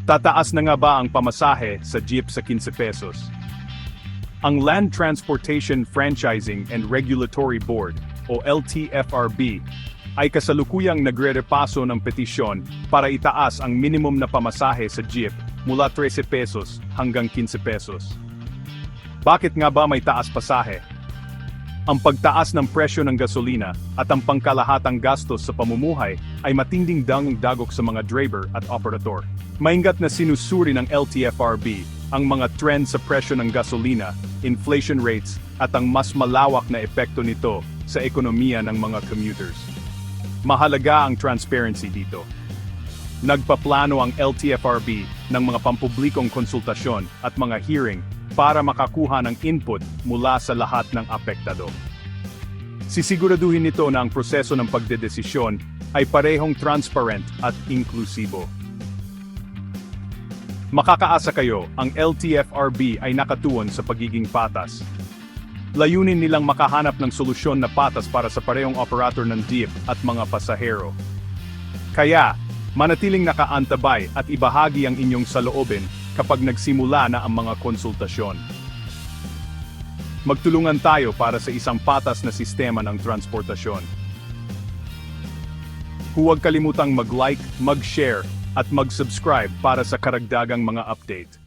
Tataas na nga ba ang pamasahe sa jeep sa 15 pesos? Ang Land Transportation Franchising and Regulatory Board o LTFRB ay kasalukuyang nagre-repaso ng petisyon para itaas ang minimum na pamasahe sa jeep mula 13 pesos hanggang 15 pesos. Bakit nga ba may taas pasahe? Ang pagtaas ng presyo ng gasolina at ang pangkalahatang gastos sa pamumuhay ay matinding dagok sa mga driver at operator. Maingat na sinusuri ng LTFRB ang mga trend sa presyo ng gasolina, inflation rates at ang mas malawak na epekto nito sa ekonomiya ng mga commuters. Mahalaga ang transparency dito. Nagpaplano ang LTFRB ng mga pampublikong konsultasyon at mga hearing para makakuha ng input mula sa lahat ng apektado. Sisiguraduhin nito na ang proseso ng pagdedesisyon ay parehong transparent at inklusibo. Makakaasa kayo, ang LTFRB ay nakatuon sa pagiging patas. Layunin nilang makahanap ng solusyon na patas para sa parehong operator ng jeep at mga pasahero. Kaya, manatiling nakaantabay at ibahagi ang inyong saloobin kapag nagsimula na ang mga konsultasyon. Magtulungan tayo para sa isang patas na sistema ng transportasyon. Huwag kalimutang mag-like, mag-share, at mag-subscribe para sa karagdagang mga update.